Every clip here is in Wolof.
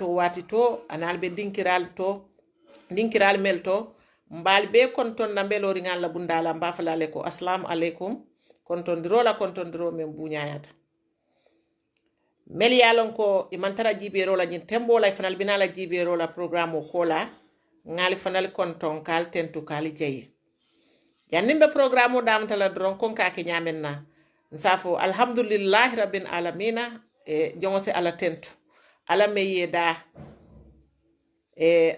to wati to analbe dinkiral mel to mbal be konton na mbelori ngalla bundala mbafalale ko assalamu alaikum kontondiro men buñayata mel yalon ko imantara jibero la nyin tembo la fanal binala jibero la programme ko la ngali fanal konton kal tentu kali jeyi yanimbe programme damtala dron kon ka ke nyamenna nsafo alhamdulillah rabbil alamina jongose ala tentu ala meyeda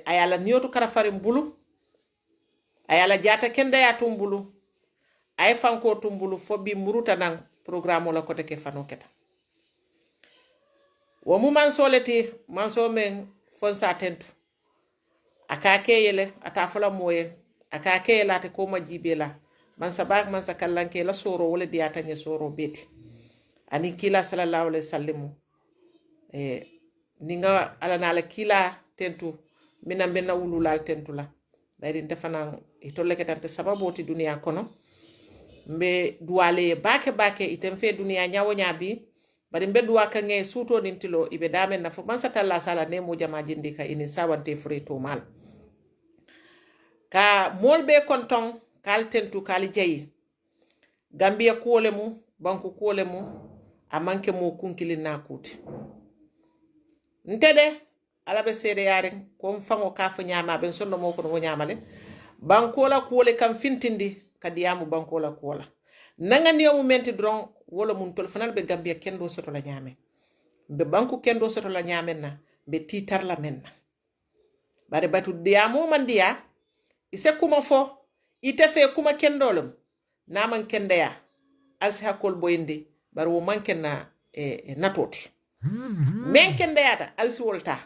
ayala nyoto karafari mbulu ayala jata kende ya tumbulu ay fanko tumbulu fobi muruta nan programme la kote ke fanoketa wo mu manso men fonsa tentu akake yele atafula moye akake yela te ko majibela man sabak man sakallanke la soro wala diata nye soro beti ani kila sallallahu alaihi wasallam ninga ala nala kila tentu minam benna wululal tentu la bayri defana itolle ketante sababoti dunia kono mbe duwale bake item fe dunia nyawo nyabi bari mbe duwa kange suto nintilo ibe damen na fo bansa talla sala ne mo jama jindi ka ini sawante frito mal ka molbe konton kal tentu kal jeyi gambia kuole mu banku kuole mu amanke mo kunkili nakuti ntede alabe sede yare ko mfango kafu nyama ben sonno mo ko no nyamale bankola kuole kam fintindi kadiyamu bankola kuola nangani yo mumenti dron wala mun tol fanal be gambia kendo soto la nyame be banku kendo soto la nyame na be titar la menna bare batu diyamu mandiya ise kuma fo ite fe kuma kendolum naman kendeya alsi hakol boyndi bar wo mankenna natoti men kendeyata alsi wolta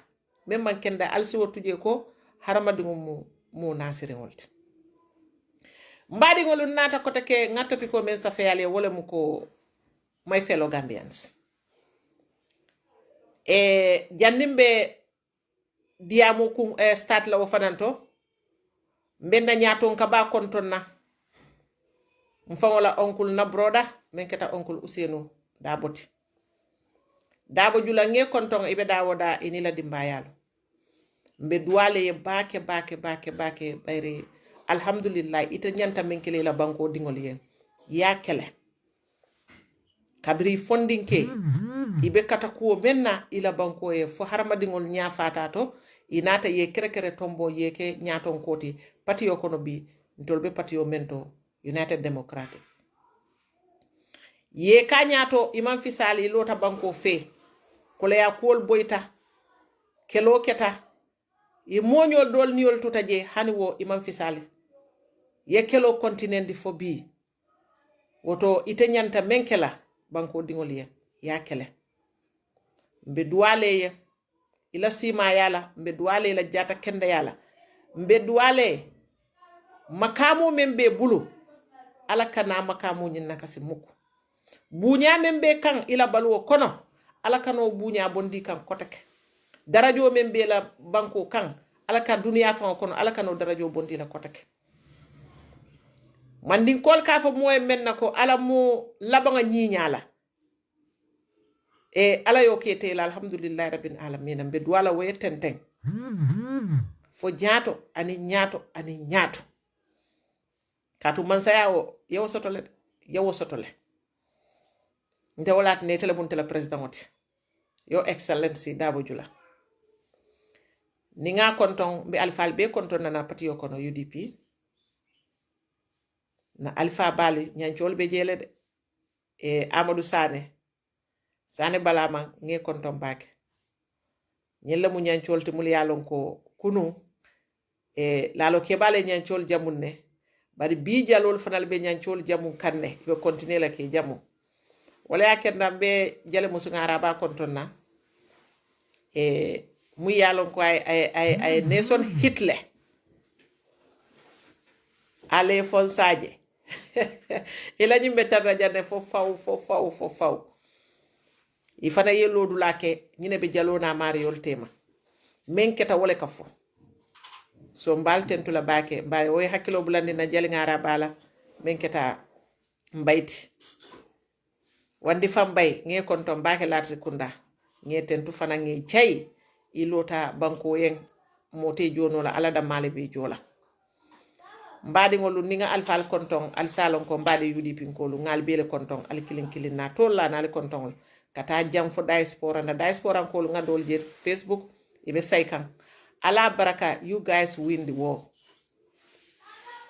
men man kenda alsi wotuje ko haramadi mu nasire wolta mbadi ngolun nata ko take ngatopi ko men safeyale wala mu ko my fellow Gambians jannimbe diamu ku start la wo fananto mbenda nyaton ka ba kontonna mfangola oncle na broda men keta oncle Usenu daboti dabo jula nge konton ibe dawoda inila dimbayalo mbe duwale ye bake bayri alhamdulillah ita nyanta men kele la banko dingol yen ya kele kabri fondinke ibe kata ko menna ila banko e fo harma dingol nya fata to inata ye kere tombo yeke nyaton koti patio kono bi ndolbe patio mento United Democratic ye ka nyato imam fisali lota banko fe ko le yakol boyta kelo keta e moñol dol niol tutaje hani wo imam fisali ye kelo continent fo bi woto ite nyanta menkela banko dingol ye ya kele mbe duwale ye ila sima yala mbe duwale ila jata kende yala mbe duwale makamu membe bulu ala kana makamu nyinna kasi muku bunya membe kan ila balwo kono ala kano bunya bondi kan kotake darajo membe la banko kan ala ka duniya fa kono ala kano darajo bondi la kotake mandin kol ka fa moy menna ko ala mo labanga nyinyala ala yo kete la alhamdulillah rabbil alamin be duwala way tenten fo jaato ani nyaato katu mansayawo yewo sotole nde wolat ne tele mun tele president oti yo excellency Dabo Jula ninga konton be alfal be konton na pati yo kono UDP na alfa bali nyancol be jele de Amadou Sane balama nge konton bake nyella mu nyancol te mul yalon ko kunu lalo kebale nyancol jamunne bari bi jalol fanal be nyancol jamun kanne be continuer la ke jamu wala yakenda be jale musu ngara ba kontonna mu yalon ko ay Nelson Hitler ale fonsaje ila nyimbe tarra janne fo faw ifana yelo dulake nyine be jalona mari yoltema men keta wole kafo so mbalten tula bake mbay o hakkilo bulandi na jali ngara bala men keta mbayti wandi fam bay nge konton bake latri kunda nge tentu fana nge chay ilota banko yen mote jono la ala da male be jola mbadi ngolu ninga alfal konton al salon ko mbadi UDP ko lu ngal bele konton al kilin na tolla na al konton kata jam fo diaspora na diaspora ko lu ngandol je Facebook ibe saykan ala baraka you guys win the war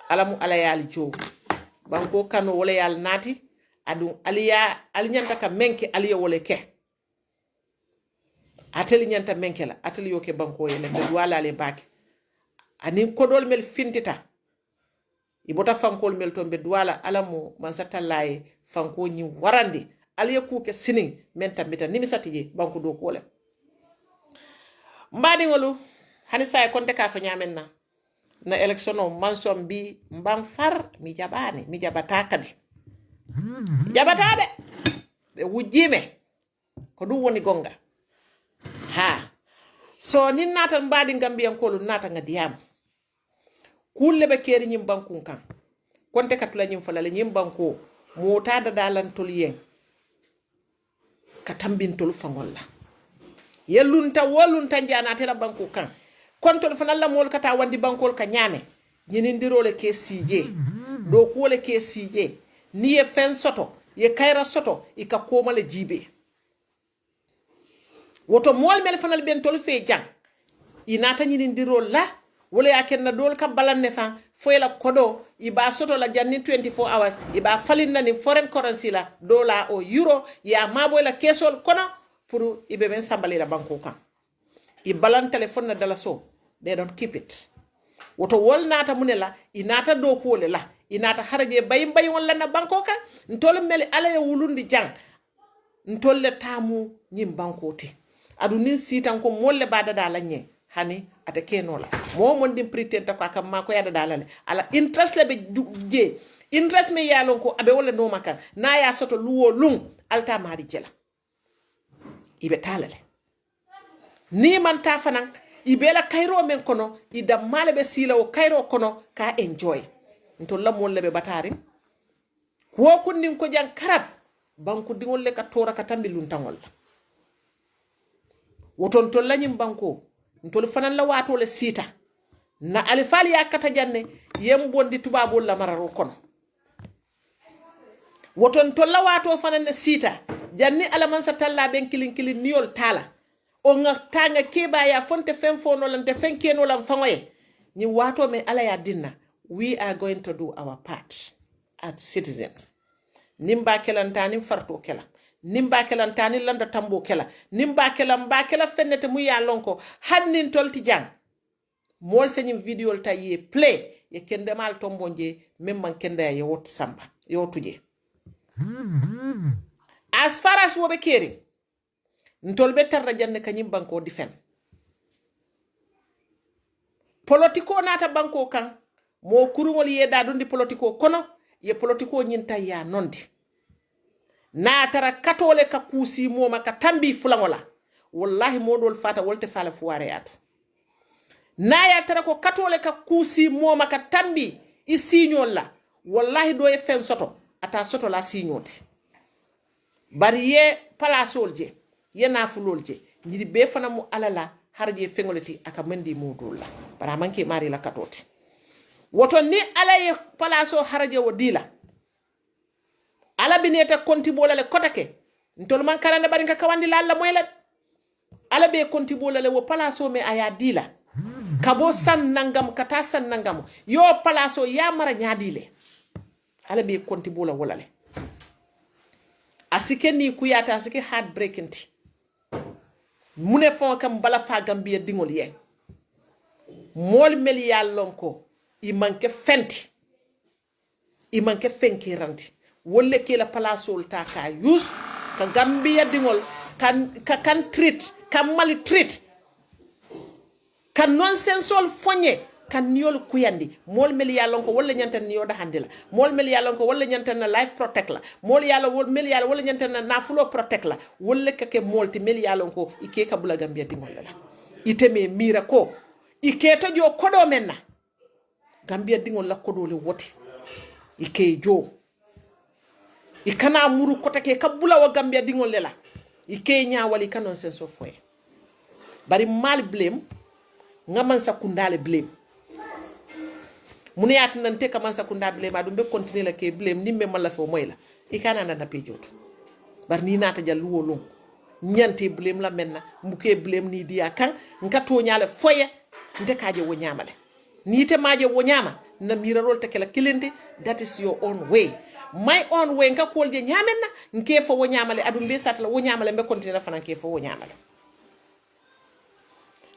alamu ala yal jo banko kanu wala yal nati adu aliya alinyanta ka menke aliya wala ke ateli nyanta menke la ateli yoke banko yele be wala le baki ani kodol mel fintita ibota fankol mel tombe duwala alamu man satallaye fanko nyi warandi aliya kuke sinin menta mita nimisati je banko do kole mbadi ngolu hani say konte ka fa nyamen na election o mansom bi mbam far mi jabata kadi jabata de be wujjime ko dum woni gonga ha so nin natan mbadi gambiyan kolu nata ngadiyam kulle be keri nyim bankun kan konte katula nyim falale nyim banko mota da dalan toliyen katambin tol fangolla yellunta wolunta jana tela banko kan kontol fanalla mol kata wandi bankol ka nyame nyinindirole ke sije do kuole ke sije ni e fen soto ye kayra soto ika komale jibe woto mol mel fanal ben tol fe jang inata nyinindirol la wala ya kenna dol ka balanne fa foyla kodo iba soto la janni 24 hours iba falinna ni foreign currency la dollar o euro ya mabo la kesol kono pour ibe ben sambali la banko kan i balan telephone na dala so they don't keep it woto wol nata munela inata do kole la inata haraje bayim bayim wala na banko kan ntol meli ala ya wulundi jang ntolle tamu nyim banko ti adu nin sitan ko molle bada dala nye hani ata kenola mo mon dim pretend ko akam ma ko yada dalale ala interest le be je interest me yalon ko abe wala no maka na ya soto luwo lung alta mari jela ibe talale ni man ta fanan ibela kairo men kono idam male be sila o kairo kono ka enjoy to la mon le be batari ko kunnin ko jang karab banku dingol le ka tora ka tambi luntangol woton to lanyim banko ntol fanan la wato le sita na alifali yakata janne yem bondi tubabul la mararo kono woton to la wato fanan le sita janni alaman sa talla ben kilin niol tala o nga tanga keba ya fonte fen fono lante fen keno lam fangoye ni wato me ala ya dinna we are going to do our part as citizens nimba kelantani farto kela nimba kelantani landa tambo kela nimba kelam ba kela fennete mu ya lonko hannin tolti jang mol senyim video ta ye play ye kende mal tombonje memman kende ye wot samba ye wotuje as far as wobe keri ntolbe tarra janne kanyim banko difen politiko nata banko kan mo kurungol ye dadundi politiko kono ye politiko nyinta ya nondi na tara katole ka kusi moma ka tambi fulangola wallahi modol fata wolte fala fuware atu na ya tara ko katole ka kusi moma ka tambi isignol la wallahi do e fen soto ata soto la signoti bari ye palasol je ye nafulol je nyidi be fana mu alala harje fengoleti aka mendi modol la bara manke mari la katoti woto ni alaye palaso haraje wo dila ala bineta konti bolale kotake ntol man karande bari ka kawandi la moyla ala be konti bolale wo palaso me aya dila kabo san nangam kata san nangam yo palaso ya mara nyaadile ala be konti bola wolale asike ni kuyata asike heartbreaking ti mune fon kam bala fa gambia dingol yen mol mel yallonko i manke fenti i manke fenki ranti wolle ke la palasol ta ka use ka gambia dingol kan treat kan maltreat kan nonsensol fonye kan niol kuyandi mol mel yallonko walla nyantan niyo da handila mol mel yallonko walla nyantan na life protect la mol yalla wol mel yalla walla nyantan na nafulo protect la wolle ke molti mel yallonko ike ka bula gambia dingol la iteme mira ko ike to jo kodo menna gambia dingol la kodo le woti ike jo ikana muru kota ke kabula wa gambia dingol lela ike nya wali kanon senso foye bari mal blame nga man sakundale blame mune yatinante ka man sakunda blame adum be continuer la ke blame nimbe man la fo moy la ikana na pe jotu bar ni nata jallu wolon ñante blame la menna mbuke blame ni dia kan nka to nyaale foye ndekaje wo nyamale ni te maje wo nyama na mirarol te kala kilinde. That is your own way. My own way nka kolje nyamenna nke fo wo nyamale adum be satla wo nyamale be continuer fana nke fo wo nyamale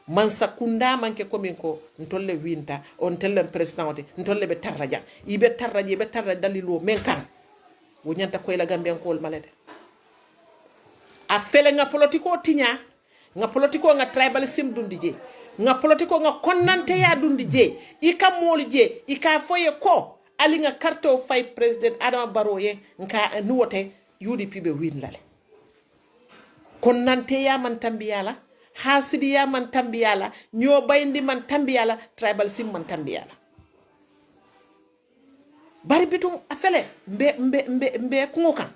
man sakunda manke komin ko ntolle winta on tellen president ntolle be tarraja ibe tarraje be tarra dalilo men kan wo nyanta koy la gamben kol malede a fele nga politiko tinya nga politiko nga tribalism dundi je nga politiko nga konnante ya dundi je ika moli je ika foye ko ali nga karto fay president Adama Barrow ye nka nuwote UDP be win lale konnante ya man tambiyala hasidi ya man tambiyala nyo bayndi man tambiyala tribalism man tambiyala bari bitum afele mbe kungokan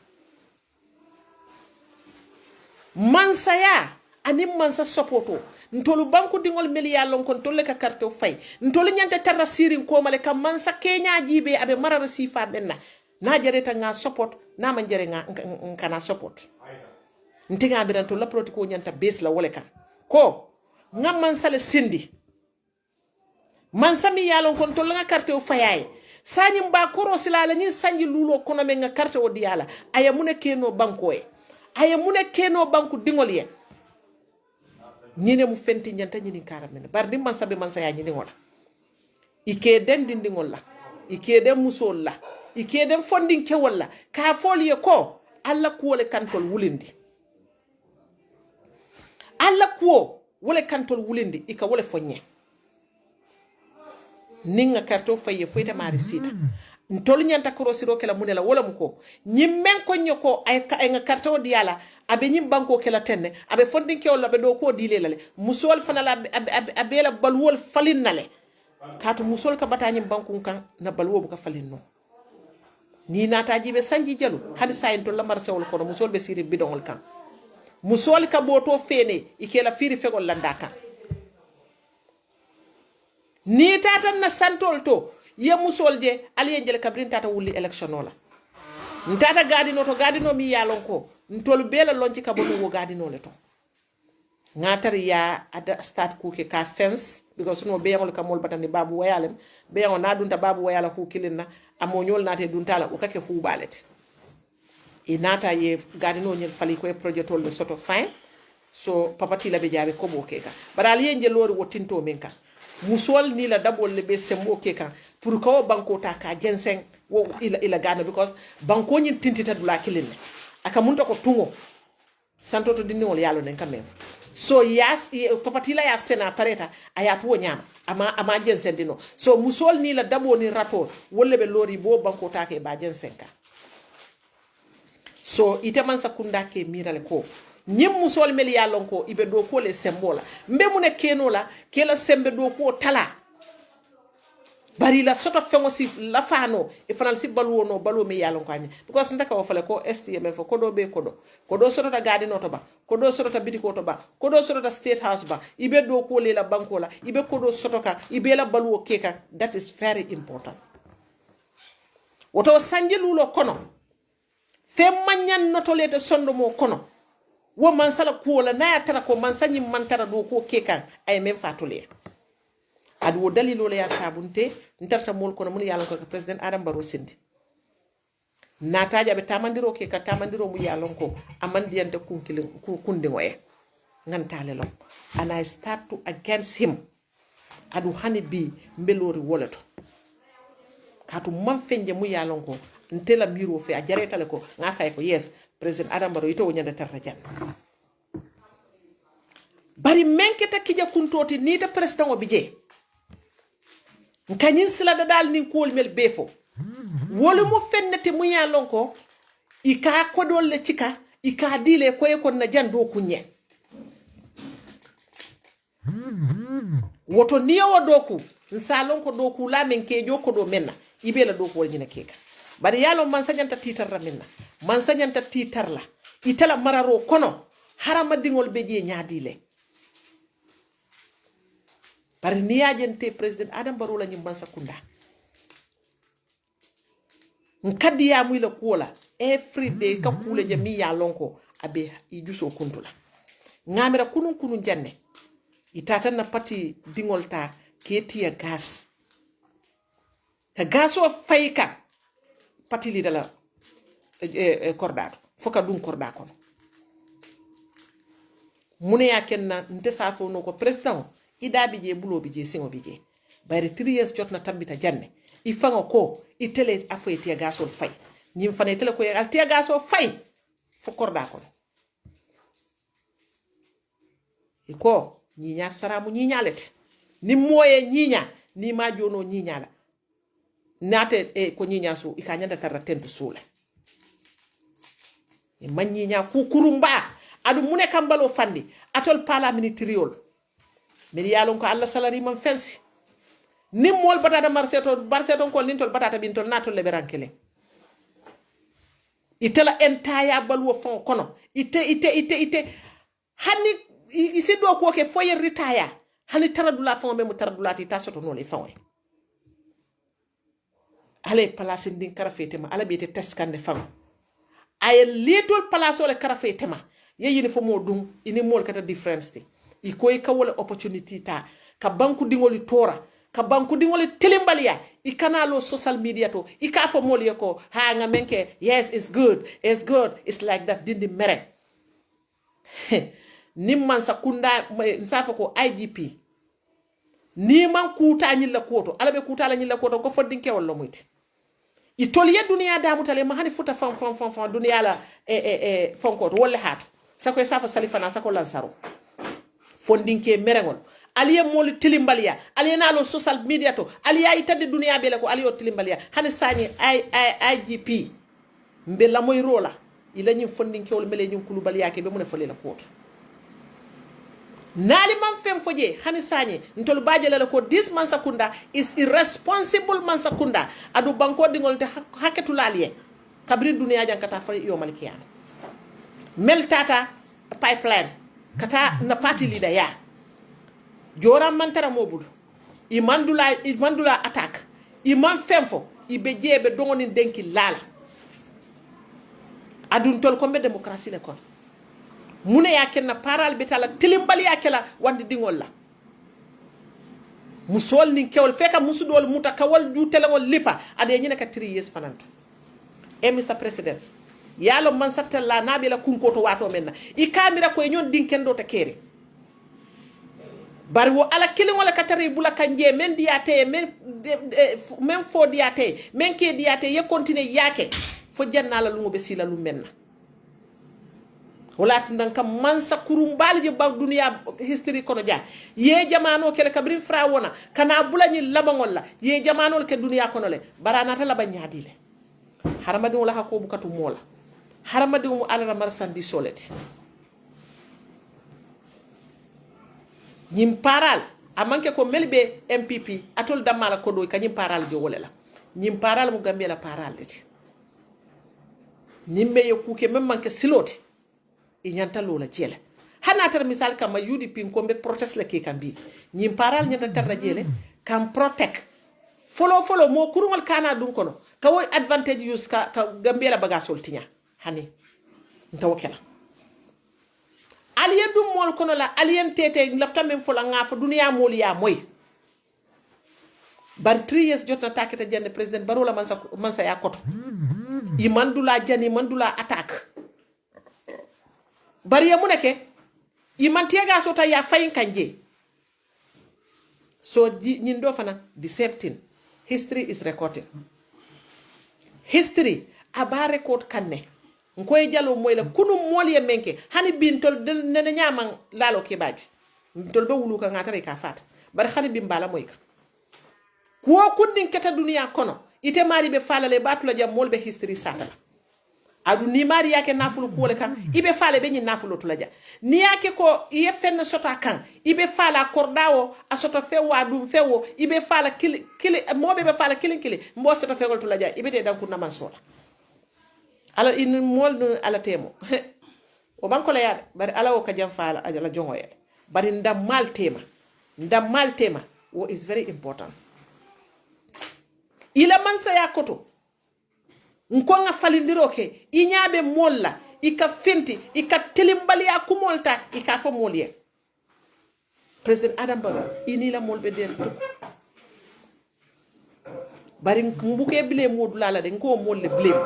mansaya ani mansa sopoto ntolu banku dingol miliya lon kon tolle ka carte fay ntolu nyante tarra sirin ko male kam mansa kenya jibe abe marara sifa benna na jareta nga support na man jare nga kana support ntinga biranto la protiko nyanta base la wole kan ko ngam mansa le sindi mansa mi yalon kon tolle nga carte fayaye sanyi mba koro silala nyi sanji lulo kono me nga carte o diala aya mune keno banko e aya mune keno banku dingol ye ñine mu fenti ñanta ñini karamene bar di man sabe man sa ya ñini ngola ike den dindingol la ike den musol la ike den fondin kewol la ka foliye ko alla kuwole kantol wulindi alla kuwo wole kantol wulindi ika wole fonye ninga karto faye foyta mari sita ntolu ñanta korosiro kela munela wala muko ñimmen ko ñoko ay nga karto diala abe ñim banko kela tenne abe fondin kewol abe do ko dile lale musol fanala abe la balwol falin nale katu musol ka bata ñim banko kan na balwo bu ka falin no ni nata jibe sanji jalu hadi sayin to lamar sewol ko musol be siri bidongol kan musol ka boto fene ikela firi fegol landaka ni tatan na santol to ye musol je aliye jele kabrin tata wuli election la ntata gadino to gadino mi yalon ko ntol bela lonci ka bono wo gadino le to ngatar ya ada start kuke ka fence because no beyangol ka mol batani babu wayalem beyango na dunta babu wayala hu kilinna amonyol nate duntala o kake hu balete e nata ye gadino nyel fali ko e projet tol le soto fin so papati la be jabe ko bo keka bara aliye jele lori wotinto menka musol ni la dabol le be sembo keka pour ko banko ta ka jensen wo ila gana because banko nyin tintita dula kilinne aka munta ko tungo santo to dinni wol yalo nen kamem so yas papatila ya sena pareta ayatu wo nyama ama jensen dino so musol ni la dabo ni rato wolle be lori bo banko ta ke ba jensen ka so ite man sakunda ke mirale ko nyim musol mel yalon ko ibe do ko le sembola mbe mu ne keno la ke la sembe do ko tala bari la soto fengo si la fano e fanal si baluwo no baluwo mi yalon ko ami because ndaka wo fale ko STM fo ko do be ko do soto ta gadi no to ba ko do soto ta biti ko to ba ko do soto ta state house ba ibe do ko le la banko la ibe ko do soto ka ibe la baluwo keka. That is very important. Woto sanje lulo kono femmanyan notolete sondo mo kono wo man sala kuola na tara ko man sanyi man tara do ko kekan ay men fatule adu wo dalilo le ya sabunte ntarta mol kono mun yalon ko president Adama Barrow sindi nataja be tamandiro ke ka tamandiro mu yalon ko amandiyante kundi ngoye ngantale lo and I start to against him adu hani bi mbelori woleto katu man fenje mu yalon ko ntela miro fe a jaretale ko nga fay ko yes president Adama Barrow ito nyanda tarra jan bari menketa kija kuntoti ni ta president o bije nkanyin sila da dal ni kool mel befo wolu mo fennete mu yalon ko ika ko dolle cika ika dile ko e kon na jando kunye woto niyo doku nsalon ko doku la men kejo ko do menna ibela doku wol nyina keka bari yalo man sañanta titar raminna man sañanta titar la itala mararo kono harama dingol be je nyaadile bari ni yajente president Adam Barrow la nyimban sakunda nkadi ya muila kuola every day ka kule je mi ya lonko abe ijuso kuntula ngamira kunun janne itata na pati dingolta ketiya gas ka gaso fayka pati li dala kordato foka dum korda kono mune ya kenna nte safo no ko president idabi je bulobi je singo bi je bayre 3 years jotna tambita janne ifango ko itele afoyete gasol fay nyim fane tele ko yagal te gaso fay fo korda kono iko nyinya saramu nyinya let ni moye nyinya ni ma jono nyinya la nate ko nyinya su ikanyanda tarra tentu sule e man nyinya ku kurumba adu mune kambalo fandi atol pala ministeriol mi yalon ko alla salari man fensi nim mol batata marseton ko lintol batata bintol natol lebe rankele itela entaya balwo fon kono ite hani isi do ko ke foyer retire hani taradula fon be mu taradulati ta soto no le fon ale place ndin karafetema ala bete teskande fam ay little place ole karafetema ye yini fo mo dum ini mol kata difference ti ikoy ka wala opportunity ta ka banku dingoli tora ka banku dingoli telimbalia ikanalo social media to ikafo mol yako ha nga menke yes it's good it's like that dindi mere nimman sakunda nsafo ko IGP ni man kuta nyilla koto alabe kuta la nyilla koto ko foddinke wallo muyti itoliye dunia damu tale mahani futa fon dunia la fonko to wolle hatu sako safa salifana sako lansaro fondinke merengol aliye moli tilimbalia aliye nalo social media to aliya itande dunia bele ko aliyo tilimbalia hani sani IGP mbela moy rola ila nyim fondinke wol mele nyim kulubalia ke be mun fole la koto nali man fem foje hani sani ntolu bajele la ko this man sakunda is irresponsible man sakunda adu banko dingol te haketu laliye kabri dunia jankata fa yo malikiyam mel tata pipeline kata na party leader ya joram man tara mobul imandula attack iman femfo ibejebe dongoni denki lala adun tol kombe demokrasi le kon mune yakenna paral betala tilimbali yakela wandi dingol la musol nin kewol feka musudol muta kawal ju telengol lipa ade nyina ka 3 years fananto Mr President yalo man satella nabi la kunkoto wato menna I kamera ko nyon dinkendo ta kere bari wo ala kilin wala katari bula kanje men diate men fo diate men ke diate ye continue yake fo janna la lungo be sila lu menna wala tindan kam mansa kurumbali je bag dunia history kono ja ye jamano kele kabrin fra wona kana bulani labangol la ye jamano ke dunia kono le barana ta laba nyaadile haramadi wala ko bukatu mola haramadi mu ala marsandi soleti nyim paral amanke ko melbe MPP atol damala ko do kanyim paral je wolela nyim paral mu gambia la paral leti nimme yo kuke mem manke siloti inyanta lola jele hana tar misal kama UDP ko be protest la ke kambi nyim paral nyanta tarra jele kam protect follow mo kurungol kana dun kono ka woy advantage use ka gambia la baga soltinya hani ntawkela alien dum mol kono la alien tete lafta men fola ngafa dunia mol ya moy bar 3 years jotna taketa jande president Barrow la mansa ya koto I mandula jani mandula attaque bari ya muneke I mantega sota ya fayin kanje so nyindo fana the same thing history is recording history aba record kanne ngoy jalo moy la kunu moliye menke hani bintol nene nyamang lalo ke baji tol be wulu ka ngatare ka fat bar hani bimbala moy ka ko kundin keta dunia kono ite mari be falale batula jam molbe history satala adu ni mari yake nafulu kuole kan ibe fale be nyi nafulu tulaja ni yake ko iye fenna sota kan ibe fala kordawo asoto fewa dum fewo ibe fala kili mobe be fala kili mbo soto fegol tulaja ibe te danku na mansola ala in mol ala temo o banko la yaade bari ala o ka jam fala ala jongo yede bari ndam mal tema wo is very important ila man saya koto nko nga falindiro ke iñabe molla ika fenti ika telimbali ya kumolta ika fo molye president Adam Barrow ini la molbe der to bari mbuke blame modula la de nko molle blame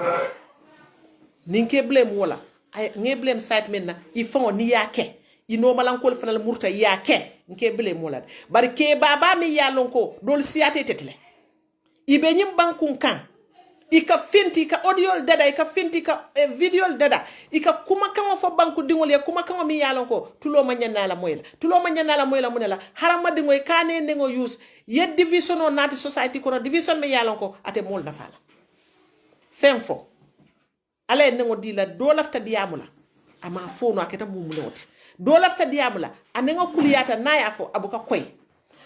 ninke blame wala ay nge blame site menna ifo ni yake ino malankol fanal murta yake nke blame wala bari ke baba mi yalon ko dol siate tetle ibe nyim bankun kan ika finti ka audio dada ika finti ka video dada ika kuma kan fo banku dingol ya kuma kan mi yalon ko tulo ma nyanala moyla munela harama dingoy kane ndego use ye division on nati society ko division mi yalon ko ate mol na fala femfo ala ndego dila do lafta diamula ama fono aketa mumuloti do lafta diamula anengo kuliyata naya fo abuka koy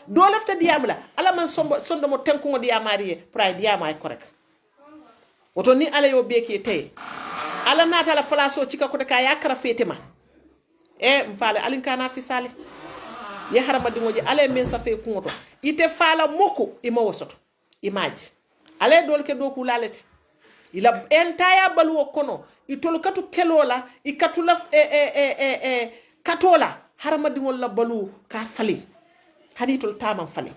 do lafta diamula ala man sondo mo tenko diamari pride diamay correct woto ni ala yo beke tay ala nata la place o cika ko de ka yakara fetema mfale alin kana fi sale ya harama dingoji ala men sa fe kungoto ite fala moko ima wosoto imaji ala dol ke do ku laleti ila entaya balwo kono itol katu kelola ikatula katola harama dingol la balu ka fali hadi tol tamam fali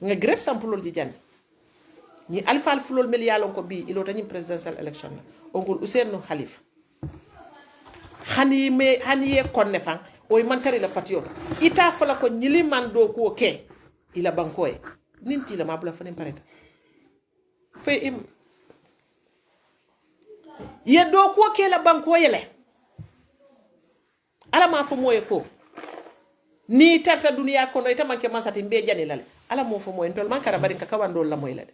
nga great sample ji janni ni alfa alfulol mel yalon ko bi ilo tani presidential election ongol Ousseynou Khalifa hani ye konne fan o man tari la patriot ita fala ko nyili man do ko ke ila bankoy ninti la mabla fanen pareta fe im ye do ko ke la bankoy le ala ma fo moye ko ni tarta duniya ko no ita manke masati mbe jani lale ala mo fo moye tol man kara bari ka kawando la moy la de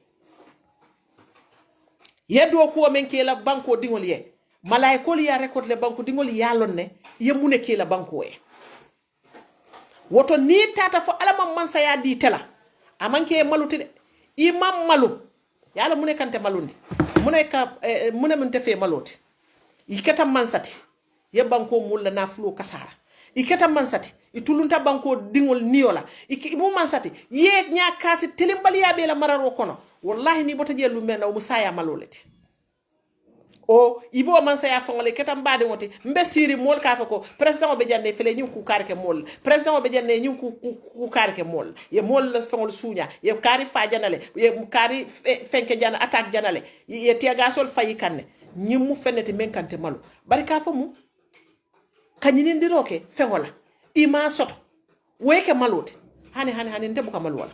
yedo ko men ke la banko dingol ye malaikol ya record le banko dingol yalon ne ye mune ke la banko e woto ni tata fo alama mansa ya di tela amanke maluti de imam malu yala mune kante malundi mune ka mune mun tefe maloti ikata mansati ye banko mulla na flu kasara ikata mansati itulunta banko dingol niola mu mansati ye nya kasi telimbali ya be la mararo kono wallahi ni bota jelu mena o musaya maloleti o ibo man saya fongole ketam bade ngoti mbe siri mol ka fa ko president o be janne fele nyum ku karke mol president o be janne nyum ku karke mol ye mol la fongol sunya ye kari fa janale ye kari fenke jana attaque janale ye tiaga sol fayi kanne nyum mu fenete men kante malu bari ka fa mu kanyini ndiroke fengola ima soto weke maloti hani ndebu ka malu wala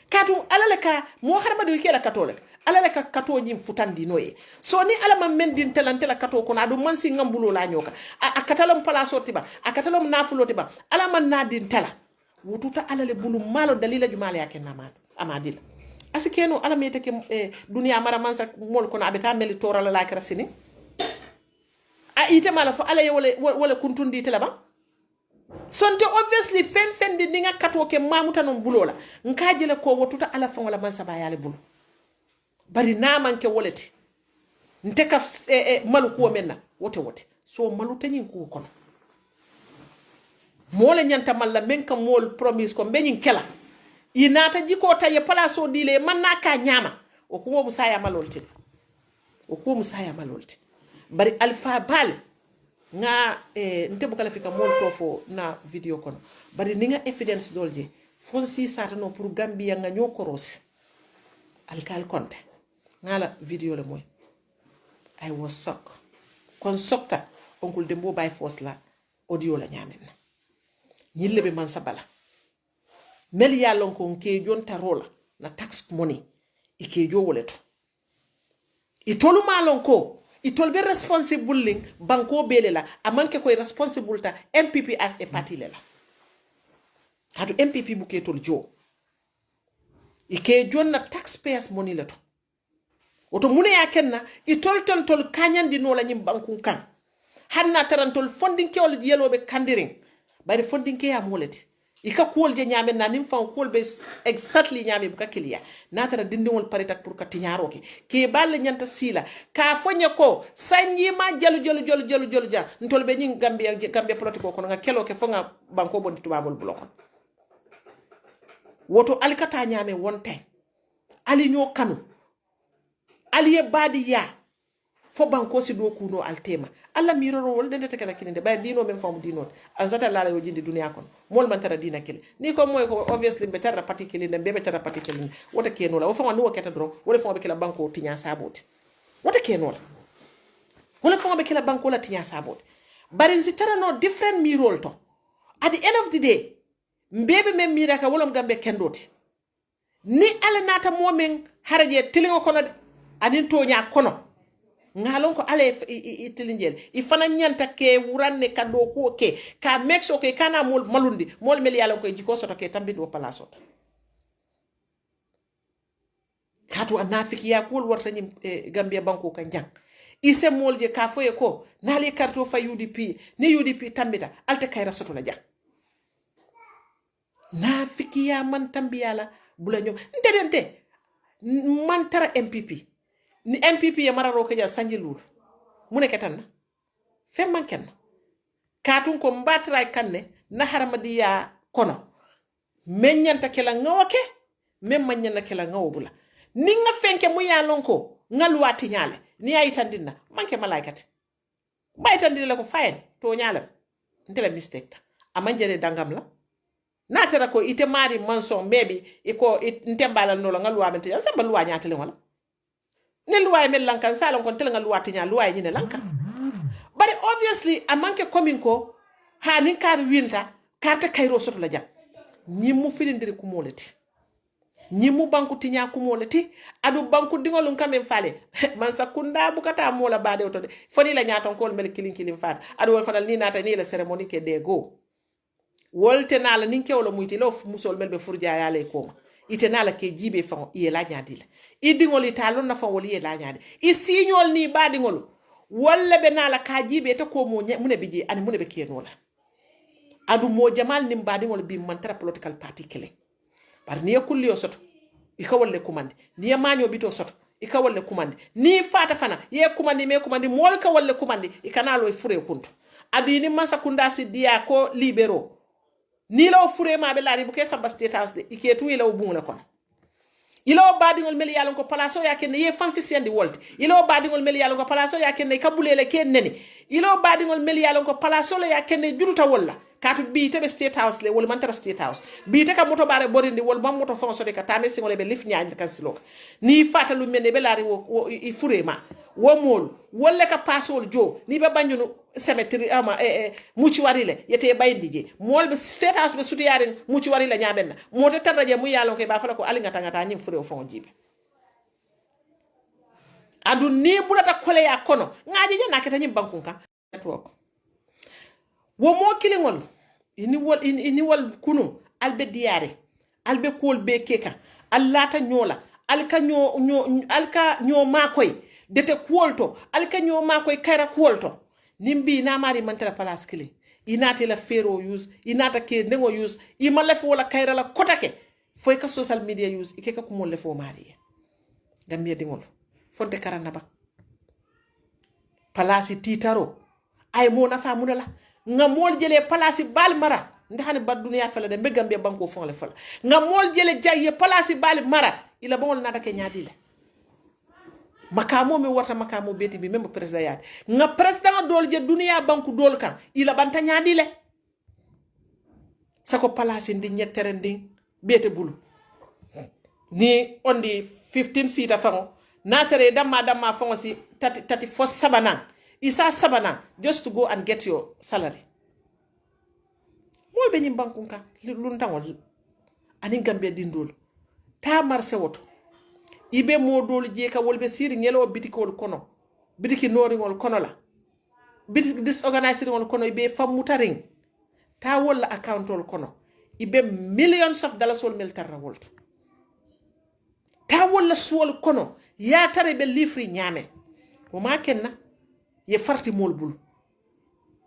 katu alale ka mo harma do kela katole alale ka kato nyim futandi noye so ni alama mendin telantela kato ko na do mansi ngambulo la nyoka akatalam palaso tiba akatalam nafulo tiba alama nadin tela wututa alale bulu malo dalila jumala yake namado amadila asikeno alama yeteke dunia mara mansa mol ko na abeta meli torala la krasini ite mala fo alaye wala kuntundi tela ba sonte obviously fen di nga kato ke mamuta non bulola nkajele ko wotuta ala fon wala man saba yale bulu bari na manke woleti nteka malu ko menna wote so malu tanyin ko kono mole nyanta malla men ka mol promise ko benyin kela inata jiko taye palaso dile man naka nyama o ko musaya malolti bari alfa bal nga nte bukala fika mol tofo na video kono bari ninga evidence dolje fonsi satano pour Gambia nga nyokoros alkal konte ngala video le moy I was shocked kon sokta onkul dembo bay force la audio la nyamen nyille be man sabala mel yalon ko nke jonta rola na tax money ike jo woleto itolu malon ko itol be responsible link banko belela amanke koy responsible ta MPP as a party lela hadu MPP buke tol jo ike jonna taxpayers money leto oto mune ya kenna itol tol kanyandi no la nyim bankun kan hanna tarantol funding ke wol yelobe kandiring bari funding ke ya moleti ika kuol je nyame na nim fan kuol be exactly nyame buka kilia natara dindingol paritak pour ka tinyaro ke balle nyanta sila ka fonya ko sanji ma jalu ja ntol be nying Gambia politiko ko nga kelo ke fonga banko bondi tubabol blokon woto alikata nyame wonte ali nyo kanu ali ye badi ya fo banko si do kuno altema alla miroro wol dende tekala kilinde bay dino men fam dino anzata la yo jindi dunya kon mol man tara dina kile ni ko moy ko obviously be tara pati kilinde be tara pati kilinde wota keno la wo fam no keta dro wala fam be kila banko tinya saboti wota keno la wala fam be kila banko la tinya saboti bari si tara no different mirol to at the end of the day mbebe men mira ka wolom gambe kendoti ni ala nata momen haraje tilingo kono anin tonya kono ngalon ko ale itilinjel ifana nyanta ke wuranne kado ko ke ka mexo ke kana mol malundi mol mel yalon ko jiko soto ke tambindi wo palaso katu anafiki ya kul warta nyim gambia banko kan jang ise mol je ka foye ko nali karto fa UDP ni UDP tambita alta kayra soto la jang nafiki ya man tambiyala bula ñom ndedente man tara MPP ni MPP ya mararo ko ja sanji lul mune ketan fem man ken katun ko mbatra kanne na haramadi ya kono menyanta kala ngawake mem manyana kala ngawbula ni nga fenke mu ya lonko ngalwati nyale ni ay tandina manke malaikati bay tandina ko fayen to nyalam ndela mistake ta amanjere dangam la natara ko ite mari manson maybe iko ntembala no la ngalwa mente ya samba luwa nyatele wala ne luwa mel lankan salon kon tel ngalwa tinya luwa nyine lankan but obviously amanke coming ko ha ni kar winta karta kayro soto la jam ñimu filindiri kumoleti ñimu banku tinya kumoleti adu banku dingolun kamem fale man sakunda bukata mola bade oto de foni la nyaton ko mel kilin fat adu wol fanal ni nata ni la cérémonie ke dego wolte nala ninke wala muyti lo musol mel be furja yale ko ite nala ke jibe fa ye la nyaadila idingol italo na fa woli ye la nyaade i signol ni badingol walla be nala ka jibe to ko mo mune bije ani mune be kenola adu mo jamal nim badingol bi man tara political party kele par ni kulli yo soto ika wolle kumande ni maño bito soto ika wolle kumande ni fata fana ye kumande me kumande mol ka wolle kumande ikanalo e fure kuntu adu ni masa kunda si dia ko libero ni law fure ma be laari bu ke samba state house de iketu ila ubuna kon ilo badingol mel yalon ko palaso yakene ye fanfisiendi wolte ilo badingol mel yalon ko palaso yakene kabulele ken neni ilo badingol mel yalon ko palaso le yakene juruta wolla katu bi tebe state house le wol mantara state house bi te ka moto bare borindi wol mam moto fonso de ka tame singole be lif nyaany kan silok ni fatalu menne be laari wo i fure ma wo mol wolle ka pasol jo ni be bañunu cemetery ama muci warile yete bayndi je mol be state house be suti yaren muci warile nyaabenna moto taraje mu yalon ke ba fala ko alinga tangata nyim fure o fon jibe adu ni bulata kole ya kono ngaaji nyana ke tanyim bankunka network wo mo kilingol ini wol kunu albe diare albe kol be keka allata nyola alka nyo makoy dete kuolto alka nyo makoy kayra kuolto nimbi na mari mantara place kili inate la fero use inata ke ndengo use imala fo wala kayra la kotake foy ka social media use ikeka ko mon le fo mari gambia dingol fonte karana ba place titaro ay mo na fa munala nga mol jele place bal mara ndaxane ba dunya fala de mbegambia banko fon le fala nga mol jele jaye place bal mara ila bongol nata ke nyaadile makamo mi wata makamo beti bi membe president yaade nga president dol je dunya banku dol kan ila banta nyaadile sako place ndi nyettere ndi beti bulu ni ondi 15 sita fango natere damma fango si tati fo sabana isa sabana just to go and get your salary mol be nyim bankunka lu ntangol ani gambia dindol ta marse woto ibe modol je ka wolbe siri ngelo bitikol kono bitiki noringol kono la bitik disorganizing on kono ibe famutaring ta wala accountol kono ibe millions of dollars wol mel tarra wolto ta wala suwol kono ya tare be lifri nyame o ma kenna ye farti mol bul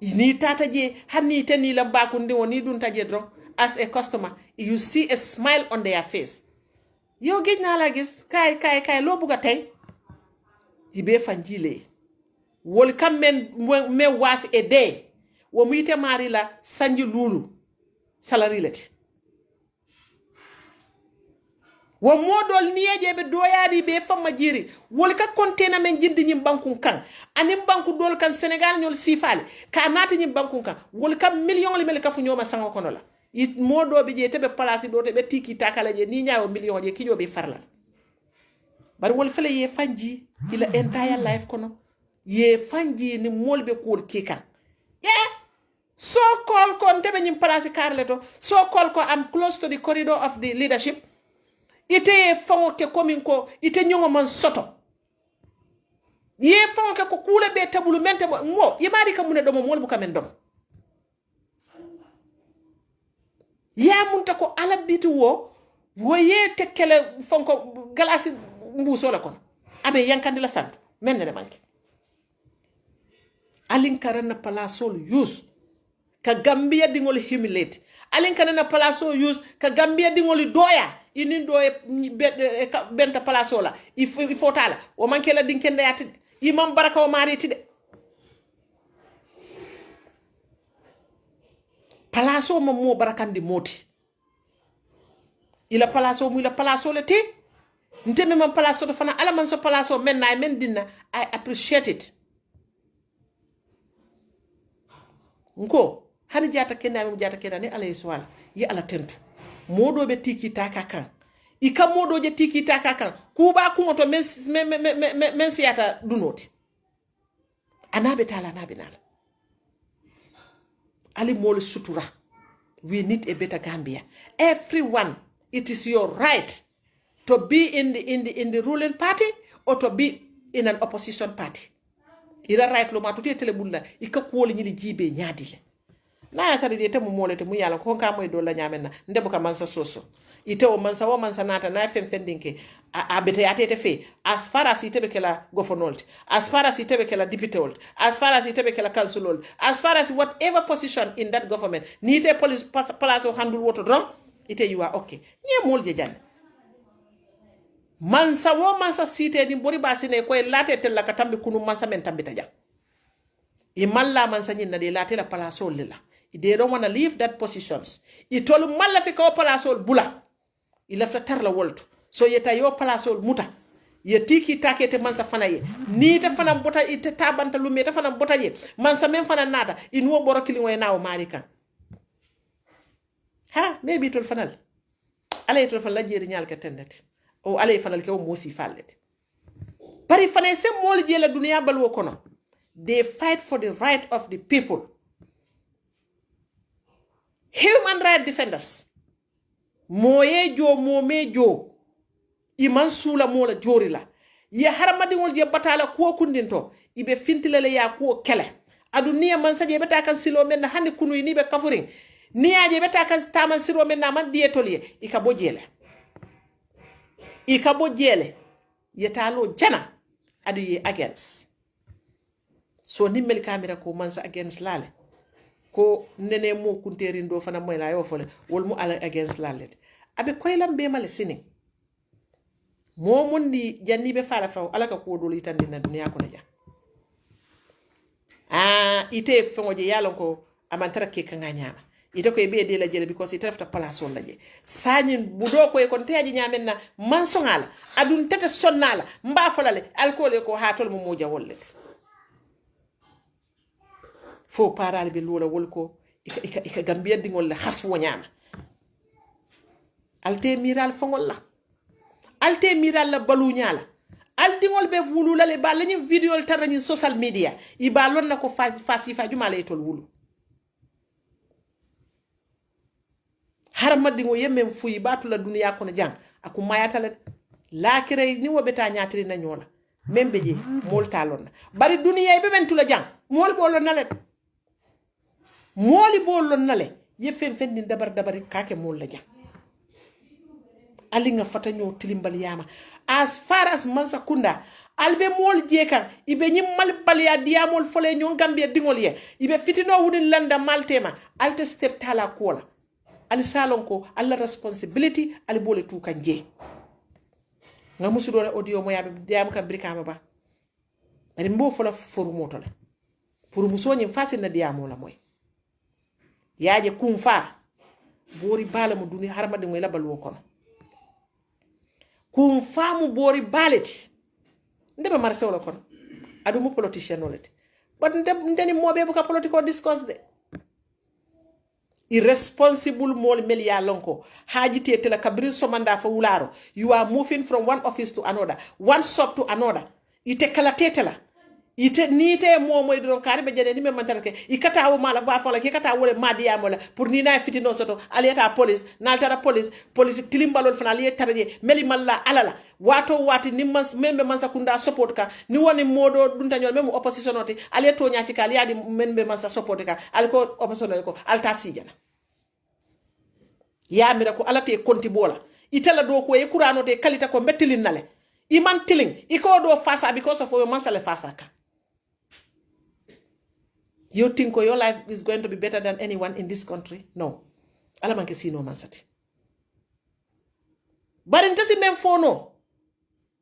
ni tata je hanni tani la bakundi woni dun taje dro as a customer you see a smile on their face yo gejna la gis kay lo buga tay ibe fanjile wol kam men me waf e de wo muyte mari la sanji lulu salary lati wo modol niyeje be doyaadi be famma jiri wol ka container men jindi nyim bankun kan anim banku dol kan Senegal nyol sifale ka nati nyim bankun kan wol ka million li mel ka fu nyoma sango kono la it modo be je tebe place do tebe tiki takala je ni nyaawo million je kijo be farla bari wol fele ye fanji ila entire life kono ye fanji ni molbe kul kika so call kon tebe nyim place karle to so call ko am close to the corridor of the leadership ite fango ke komin ko ite nyongo man soto ye fango ke ko kule be tabulu mente mo yimari ka mune do mo molbu kamen dom ya munta ko ala bitu wo ye tekele fanko galasi mbuso la kon abe yankandi la sant menne ne manke alin karana palasol use ka Gambia dingol humiliate alin karana palasol use ka Gambia dingol doya inin doye benta palasola ifo tala o manke la dinkende yatide imam baraka o mariti de palaso mo barakandi moti ila palaso le te nteme man palaso to fana ala man so palaso men na men dinna I appreciate it nko hani jata kenna mi jata kenna ni alay swala yi ala tentu modo be tiki taka kan ika modo je tiki taka kan kuba kumoto men siyata dunoti anabe tala anabe nala ali mol sutura we need a better Gambia everyone it is your right to be in the ruling party or to be in an opposition party ila right lo matuti tele bulla ika kuwol nyili jibe nyaadi na tari de temu molete mu yalla ko ka moy do la nyamenna ndebo ka mansa soso ite o mansa nata na fendinke a bete atete fe as far as ite be kala governor as far as ite be kala deputy as far as ite be kala council as far as whatever position in that government ni ite police place o handle woto drum ite you are okay nye molje jan mansa site ni bori basine ko late tella ka tambi kunu mansa men tambi taja imalla mansa nyina de late la place o lila they don't want to leave that positions itolu malla fi ko place o bula ila fa tarla wolto so yeta yo place o muta ye tiki takete mansa fana ye ni ta fana bota ite tabanta lumi ta fana bota ye mansa men fana nata inwo borokili way nawo marika ha maybe tol fanal alay tol fanal jeri nyal ka tendet o alay fanal ke o mosi fallet bari fana se mol jela dunya balwo kono they fight for the right of the people human right defenders momejo iman sula mola jorila ya haramadi wol je batala ko kundinto ibe fintilele ya ko kele adu niya man saje beta kan silo men hande kunu ni be kafurin niya je beta kan taman silo men man dietoliye ikabo jele yetalo jana adu ye against so ni mel kamera ko man sa against lale ko nene mo kunterin do fana moy la yo fole wol mu ala against lale abe koylam be male sinin momundi janni be fala faw alaka ko dol itandi na dunya ko ja ite fongoje yalon ko amantara ke kanga nyama ite ko be de la jele because ite rafta place on laje sanyin budo ko e kon teji nyamen na mansongala adun tete sonnala mba folale alcool ko hatol mo moja wollet fo paral be lola wolko ika Gambia dingol la haswo nyama alte miral fongol la alte miral la balu nyala aldingol be wulu la le ba lañu video tar nañu social media iba lon nako fasifa juma lay tol wulu harma dingo yemem fuyi batu la dunya ko na jang aku mayata la kire ni wobeta nyaatri na nyola membe je mol talon bari dunya be ben tula jang mol bolon na le moli bolon na le yefen fendi dabari kake mol la jang alinga fata ñoo tilimbal yama as far as mansa kunda albe mol jeka ibe nyim mal balya diamol fole ñoo Gambia dingol ye ibe fitino wudin landa maltema alte step tala kola al salon ko alla responsibility al bole tu kanje nga musu do audio mo yabe diam kam brikama ba bari mbo fola foru motola pour muso ñim facile na diamo la moy yaaje kum fa bori bala mo duni harma de moy la balwo kono kum famu bori baleti ndebe marse wala kono adu mu politician olete but ndeni mobe buka political discourse de irresponsible mol mel ya lonko haji te tela kabrin somanda fa wularo you are moving from one office to another one shop to another ite kala tetela ite nite momo idron kari be jede ni me mantara ke ikata wo mala va fola ke kata wole madiya mola pour ni na fitino soto aleta police naltara police tilimbalol fana ali taraje meli malla alala wato wati ni membe mansa kunda support ka ni woni modo dunta nyol mem opposition oti ali to nyaati ka ali adi membe mansa support ka alko opposition ko alta sijana ya mira ko alate konti bola itala do ko e kurano te kalita ko bettilin nale iman tiling iko do fasa because of your mansale fasa ka. You think your life is going to be better than anyone in this country? No. Alamanke si no mansati. Bari ntasi men fono.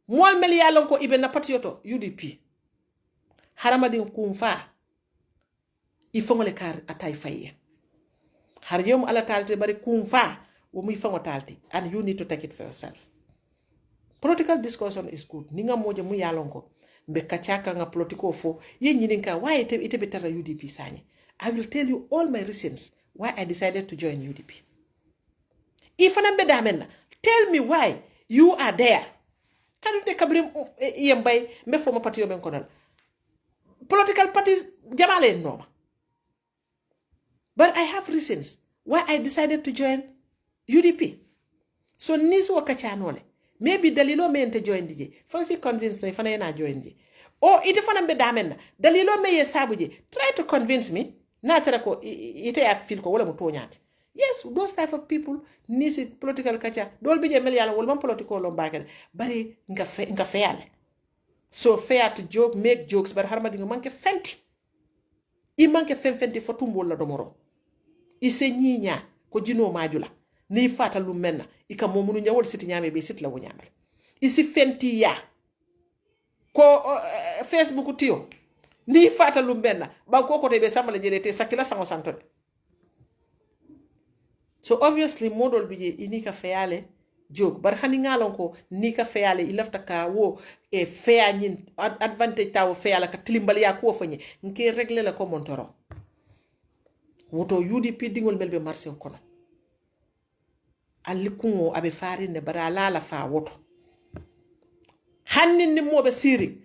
Mwal meli ya lonko ibe na patrioto UDP. Haramadi kumfa. Ifongole kar atay faye. Har yom ala talte bari kumfa umu ifongo talte. And you need to take it for yourself. Political discussion is good. Ninga moja mu ya lonko. Mbe kachaka nga politiko fo ye nyininka why ite betara UDP sanye. I will tell you all my reasons why I decided to join UDP. If an ambedamena, tell me why you are there. Kadu de kabrim yembay me former party yomen konal. Political parties jamale no. But I have reasons why I decided to join UDP. So nisu wakachanole. Maybe dalilo me ente join DJ. Fancy convince me fana na join DJ. Or ite fana mbe damena. Dalilo me ye sabuje. Try to convince me. Na tera ko ite ya feel ko wala muto nyati. Yes, those type of people nisi political kacha. Dol bije meli ala wala political lombake. Bari nga feyale. So fair to joke, make jokes, but harma dingo manke fenti. I manke fenti for tumbo la domoro. Ise nyinya ko jino majula. Ni fata lumena ika momunu nyawol siti nyame be sit la wonyamal isi fenti ya ko Facebook tiyo ni fata lumena banko ko be samala jerete sakila sango santode. So obviously model bije inika feyale joke bar hani ngalon ko nika feyale ilafta ka wo e feya nyin advantage tawo feyala ka tilimbali ya ko fanyi nke régler la ko montoro woto UDP dingol melbe marché kono alikungo abe fari ne bara lala fa woto hannin ni mobe siri